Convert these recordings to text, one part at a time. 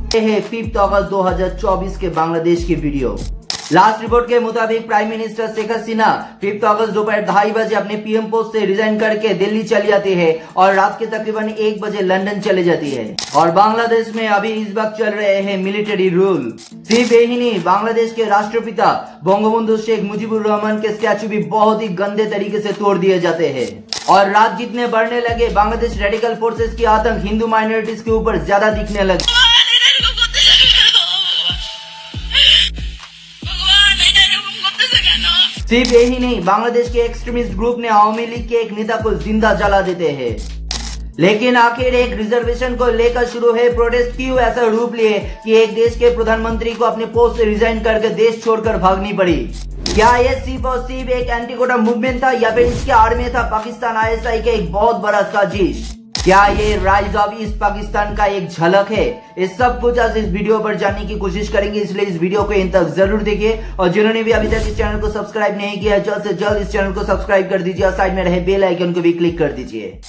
ये है 5 अगस्त 2024 के बांग्लादेश की वीडियो। लास्ट रिपोर्ट के मुताबिक प्राइम मिनिस्टर शेख हसीना 5 अगस्त दोपहर 2:30 बजे अपने पीएम पोस्ट से रिजाइन करके दिल्ली चली जाती है और रात के तकरीबन 1 बजे लंदन चले जाती है। और बांग्लादेश में अभी इस वक्त चल रहे हैं मिलिट्री रूल। सिर्फ यही नहीं, बांग्लादेश के राष्ट्रपिता बंगबंधु शेख मुजीबुर रहमान के स्टैचू भी बहुत ही गंदे तरीके से तोड़ दिए जाते हैं। और रात जितने बढ़ने लगे, बांग्लादेश रेडिकल फोर्सेस की आतंक हिंदू माइनॉरिटीज के ऊपर ज्यादा दिखने लगे। सिर्फ यही नहीं, बांग्लादेश के एक्सट्रीमिस्ट ग्रुप ने आवामी लीग के एक नेता को जिंदा जला देते हैं। लेकिन आखिर एक रिजर्वेशन को लेकर शुरू है प्रोटेस्ट क्यों ऐसा रूप लिए कि एक देश के प्रधानमंत्री को अपने पोस्ट से रिजाइन करके देश छोड़कर भागनी पड़ी? क्या ये सिर्फ और सिर्फ एक एंटी कोटा मूवमेंट था या फिर इसके आड़ में था पाकिस्तान ISI के एक बहुत बड़ा साजिश? क्या ये राइज ऑफ ईस्ट पाकिस्तान का एक झलक है? इस सब कुछ आज इस वीडियो पर जानने की कोशिश करेंगे, इसलिए इस वीडियो को इन तक जरूर देखिए। और जिन्होंने भी अभी तक इस चैनल को सब्सक्राइब नहीं किया है, जल्द से जल्द इस चैनल को सब्सक्राइब कर दीजिए और साइड में रहे बेल आइकन को भी क्लिक कर दीजिए।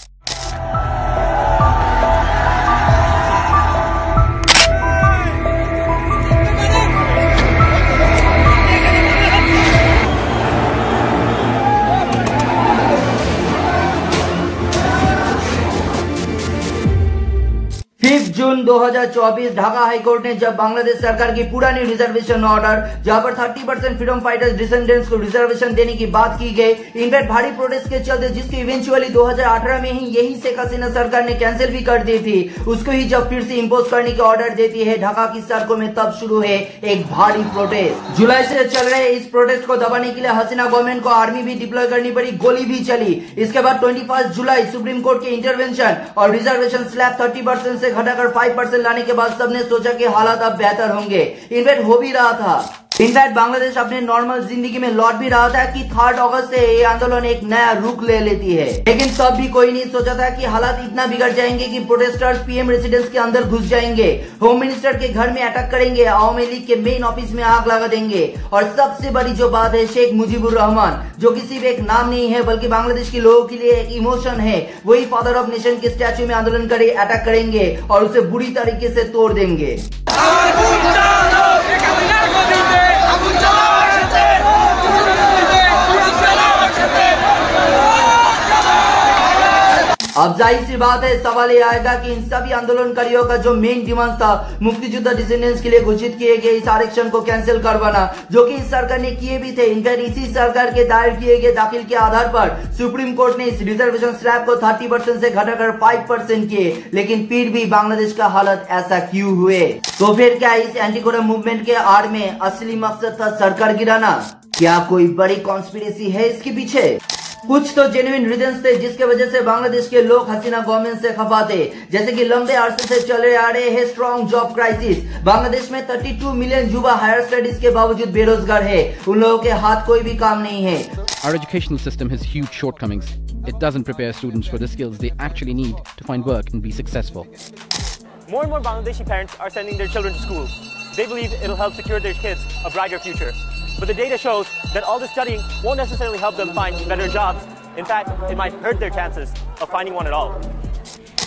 जून 2024 ढाका हाईकोर्ट ने जब बांग्लादेश सरकार की पुरानी रिजर्वेशन ऑर्डर जहां पर 30% फ्रीडम फाइटर्स डिसेंडेंट्स को रिजर्वेशन देने की बात की गई, इनफैक्ट भारी प्रोटेस्ट के चलते जिसको इवेंचुअली 2018 में ही यही शेख हसीना सरकार ने कैंसिल भी कर दी थी, उसको ही जब फिर से इंपोज करने की ऑर्डर देती है ढाका की सड़कों में, तब शुरू है एक भारी प्रोटेस्ट। जुलाई से चल रहे इस प्रोटेस्ट को दबाने के लिए हसीना गवर्नमेंट को आर्मी भी डिप्लॉय करनी पड़ी, गोली भी चली। इसके बाद 21 जुलाई सुप्रीम कोर्ट के इंटरवेंशन और रिजर्वेशन स्लैब 30% से घटाकर 5% लाने के बाद सबने सोचा कि हालात अब बेहतर होंगे। इनफैक्ट हो भी रहा था। इनफैक्ट बांग्लादेश अपने नॉर्मल जिंदगी में लौट भी रहा था कि 3 अगस्त से ये आंदोलन एक नया रुख ले लेती है। लेकिन तब भी कोई नहीं सोचा था कि हालात इतना बिगड़ जाएंगे कि प्रोटेस्टर्स पीएम रेसिडेंस के अंदर घुस जाएंगे, होम मिनिस्टर के घर में अटैक करेंगे, आवामी लीग के मेन ऑफिस में आग लगा देंगे। और सबसे बड़ी जो बात है, शेख मुजीबुर रहमान जो कि सिर्फ एक नाम नहीं है बल्कि बांग्लादेश के लोगों के लिए एक इमोशन है, वही फादर ऑफ नेशन के स्टैचू में आंदोलन करे अटैक करेंगे और उसे बुरी तरीके से तोड़ देंगे। अब जाहिर सी बात है, सवाल ये आएगा कि इन सभी आंदोलनकारियों का जो मेन डिमांड था मुक्तियोद्धा डिसेंडेंट्स के लिए घोषित किए गए इस आरक्षण को कैंसिल करवाना, जो कि इस सरकार ने किए भी थे। इनफैक्ट इसी सरकार के दायर किए गए दाखिल के आधार पर सुप्रीम कोर्ट ने इस रिजर्वेशन स्लैब को 30% से घटाकर 5% किए। लेकिन फिर भी बांग्लादेश का हालत ऐसा क्यों हुए? तो फिर क्या इस एंटी कोटा मूवमेंट के आड़ में असली मकसद था सरकार गिराना? क्या कोई बड़ी कॉन्स्पिरेसी है इसके पीछे? कुछ तो जेन्युइन रीजंस थे जिसके वजह से बांग्लादेश के लोग हसीना गवर्नमेंट से खफा थे, जैसे कि लंबे अरसे से चले आ रहे हैं स्ट्रॉन्ग जॉब क्राइसिस। बांग्लादेश में 32 मिलियन युवा हायर स्टडीज के बावजूद बेरोजगार है, उन लोगों के हाथ कोई भी काम नहीं है। Our educational system has huge shortcomings. It doesn't prepare students for the skills they actually need to find work and be successful. More and more Bangladeshi parents are sending their children to school. They believe it'll help secure their kids a brighter future. But the data shows that all this studying won't necessarily help them find better jobs. In fact, it might hurt their chances of finding one at all.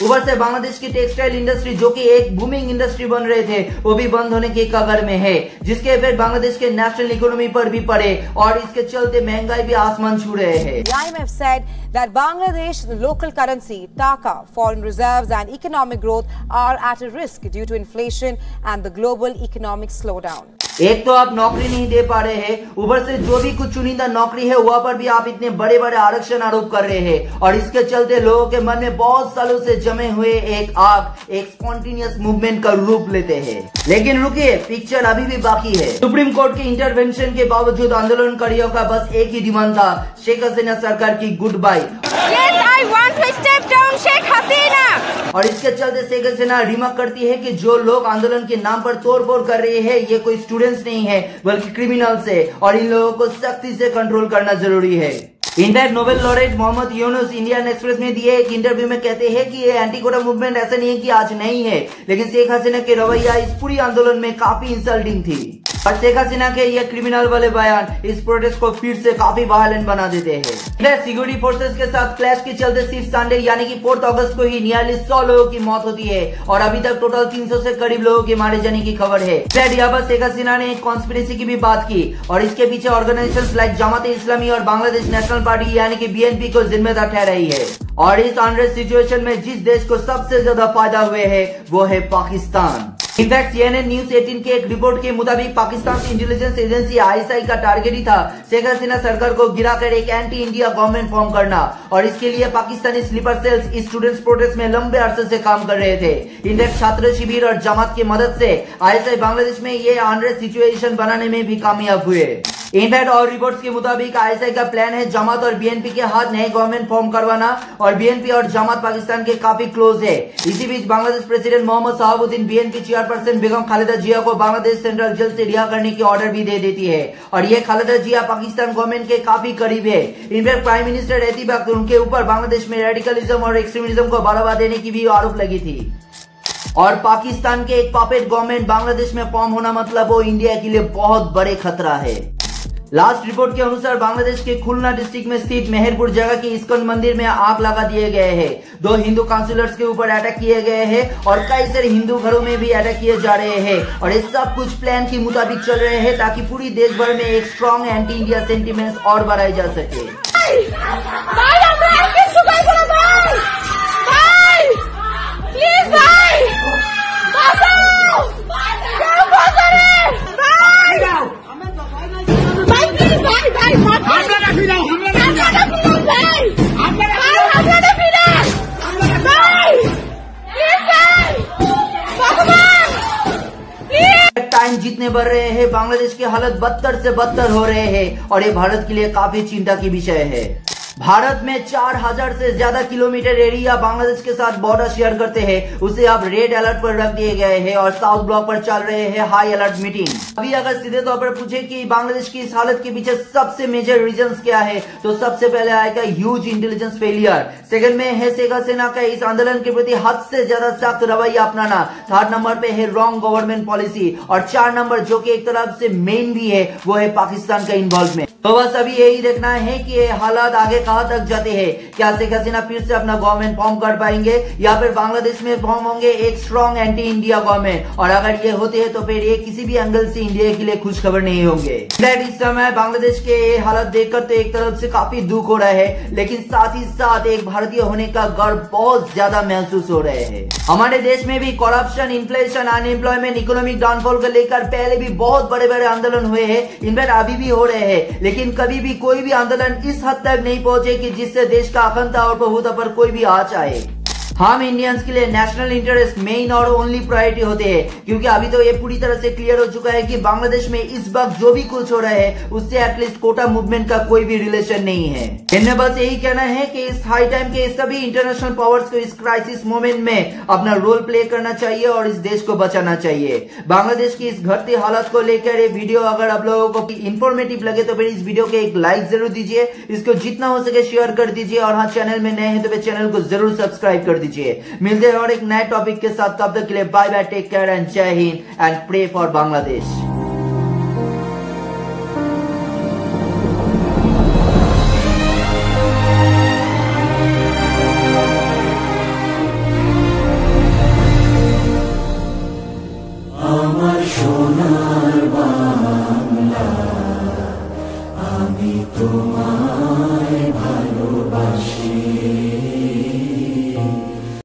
ऊपर से बांग्लादेश की textile industry जो कि एक booming industry बन रहे थे, वो भी बंद होने के कगार में है, जिसके इफेक्ट बांग्लादेश के नेशनल इकोनॉमी पर भी पड़े और इसके चलते महंगाई भी आसमान छू रहे हैं। The IMF said that Bangladesh, the local currency, taka, foreign reserves and economic growth are at a risk due to inflation and the global economic slowdown. एक तो आप नौकरी नहीं दे पा रहे हैं, ऊपर से जो भी कुछ चुनिंदा नौकरी है वहां पर भी आप इतने बड़े बड़े आरक्षण आरोप कर रहे हैं और इसके चलते लोगों के मन में बहुत सालों से जमे हुए एक आग एक स्पॉन्टेनियस मूवमेंट का रूप लेते हैं। लेकिन रुकिए, पिक्चर अभी भी बाकी है। सुप्रीम कोर्ट के इंटरवेंशन के बावजूद आंदोलनकारियों का बस एक ही डिमांड था, शेख हसीना सरकार की goodbye. Yes, I want to step down Sheikh Hasina. और इसके चलते शेख हसीना रिमार्क करती है कि जो लोग आंदोलन के नाम पर तोड़फोड़ कर रहे हैं ये कोई स्टूडेंट्स नहीं है बल्कि क्रिमिनल्स है और इन लोगों को सख्ती से कंट्रोल करना जरूरी है। In fact Nobel laureate Mohammad Yunus Indian Express में दिए एक इंटरव्यू में कहते हैं कि ये एंटी कोटा मूवमेंट ऐसा नहीं है कि आज नहीं है, लेकिन शेख हसीना के रवैया इस पूरी आंदोलन में काफी इंसल्टिंग थी। और शेख हसीना के ये क्रिमिनल वाले बयान इस प्रोटेस्ट को फिर से काफी वायलेंट बना देते हैं। सिक्योरिटी फोर्सेस के साथ क्लैश के चलते सिर्फ संडे यानी कि 4 अगस्त को ही नियरली 100 लोगों की मौत होती है और अभी तक टोटल 300 से करीब लोगों के मारे जाने की खबर है। यहाँ पर शेख हसीना ने एक कॉन्स्पिरेसी की भी बात की और इसके पीछे ऑर्गेनाइजेशंस लाइक जमात इस्लामी और बांग्लादेश नेशनल पार्टी यानी कि BNP को जिम्मेदार ठहराई है। और इस अनरेस्ट सिचुएशन में जिस देश को सबसे ज्यादा फायदा हुए है वो है पाकिस्तान। इनफैक्ट CNN न्यूज 18 के एक रिपोर्ट के मुताबिक पाकिस्तान की इंटेलिजेंस एजेंसी ISI का टारगेट ही था शेख हसीना सरकार को गिराकर एक एंटी इंडिया गवर्नमेंट फॉर्म करना और इसके लिए Pakistani sleeper cells students protest में लंबे अरसे से काम कर रहे थे। इनफैक्ट छात्र शिविर और जमात की मदद से ISI बांग्लादेश में ये अनरेस्ट सिचुएशन बनाने में भी कामयाब हुए। इनफैक्ट और रिपोर्ट्स के मुताबिक ISI का प्लान है जमात और BNP के हाथ नए गवर्नमेंट फॉर्म करवाना और BNP और जमात पाकिस्तान के काफी क्लोज है। इसी बीच Bangladesh president Mohammad Shahabuddin BNP chairperson Begum Khaleda Zia को बांग्लादेश सेंट्रल जेल से रिहा करने की ऑर्डर भी दे देती है और ये खालिदा जिया पाकिस्तान गवर्नमेंट के काफी करीब है। इनफैक्ट प्राइम मिनिस्टर रहती वक्त उनके ऊपर बांग्लादेश में रेडिकलिज्म और एक्सट्रीमिज्म को बढ़ावा देने की भी आरोप लगी थी। और पाकिस्तान के एक पपेट गवर्नमेंट बांग्लादेश में फॉर्म होना मतलब वो इंडिया के लिए बहुत बड़े खतरा है। लास्ट रिपोर्ट के अनुसार बांग्लादेश के खुलना डिस्ट्रिक्ट में स्थित मेहरपुर जगह के इस्कॉन मंदिर में आग लगा दिए गए हैं। 2 हिंदू काउंसिलर्स के ऊपर अटैक किए गए हैं और कई सारे हिंदू घरों में भी अटैक किए जा रहे हैं और ये सब कुछ प्लान के मुताबिक चल रहे हैं ताकि पूरी देश भर में एक स्ट्रॉन्ग एंटी इंडिया सेंटिमेंट्स और बढ़ाए जा सके। टाइम जितने बढ़ रहे हैं बांग्लादेश की हालत बदतर से बदतर हो रहे हैं और ये भारत के लिए काफी चिंता की विषय है। भारत में 4000 से ज्यादा किलोमीटर एरिया बांग्लादेश के साथ बॉर्डर शेयर करते हैं। उसे अब रेड अलर्ट पर रख दिए गए हैं और साउथ ब्लॉक पर चल रहे हैं हाई अलर्ट मीटिंग। अभी अगर सीधे तौर पर पूछे कि बांग्लादेश की इस हालत के पीछे सबसे मेजर रीजंस क्या है तो सबसे पहले आएगा ह्यूज इंटेलिजेंस फेलियर। सेकंड में है शेख हसीना का इस आंदोलन के प्रति हद से ज्यादा सख्त रवैया अपनाना। थर्ड नंबर पे है रॉन्ग गवर्नमेंट पॉलिसी और 4 नंबर जो कि एक तरफ से मेन भी है वो है पाकिस्तान का इन्वॉल्वमेंट। तो बस अभी यही देखना है कि ये हालात आगे कहां तक जाते हैं। क्या शेख हसीना फिर से अपना गवर्नमेंट फॉर्म कर पाएंगे या फिर बांग्लादेश में फॉर्म होंगे एक स्ट्रॉन्ग एंटी इंडिया गवर्नमेंट और अगर ये होते हैं तो फिर ये किसी भी एंगल से इंडिया के लिए खुशखबर नहीं होंगे। इस समय बांग्लादेश के ये हालत देखकर तो एक तरफ से काफी दुख हो रहा है लेकिन साथ ही साथ एक भारतीय होने का गर्व बहुत ज्यादा महसूस हो रहे हैं। हमारे देश में भी corruption, inflation, unemployment, economic downfall को लेकर पहले भी बहुत बड़े बड़े आंदोलन हुए हैं। इनफैक्ट अभी भी हो रहे हैं लेकिन कभी भी कोई भी आंदोलन इस हद तक नहीं पहुंचे कि जिससे देश का अखंडता और प्रभुत्व पर कोई भी आंच आए। हम इंडियंस के लिए नेशनल इंटरेस्ट मेन और ओनली प्रायोरिटी होते हैं क्योंकि अभी तो ये पूरी तरह से क्लियर हो चुका है कि बांग्लादेश में इस वक्त जो भी कुछ हो रहा है उससे एटलीस्ट कोटा मूवमेंट का कोई भी रिलेशन नहीं है। इन्हें बस यही कहना है कि इस हाई टाइम के सभी इंटरनेशनल पावर्स को इस क्राइसिस मोमेंट में अपना रोल प्ले करना चाहिए और इस देश को बचाना चाहिए। बांग्लादेश की इस घटती हालत को लेकर ये वीडियो अगर आप लोगों को इंफॉर्मेटिव लगे तो फिर इस वीडियो को एक लाइक जरूर दीजिए, इसको जितना हो सके शेयर कर दीजिए और हाँ चैनल में नए हैं तो फिर चैनल को जरूर सब्सक्राइब कर दीजिए। मिलते हैं और एक नए टॉपिक के साथ, तब तक के लिए bye bye, take care and जय Hind and pray for Bangladesh.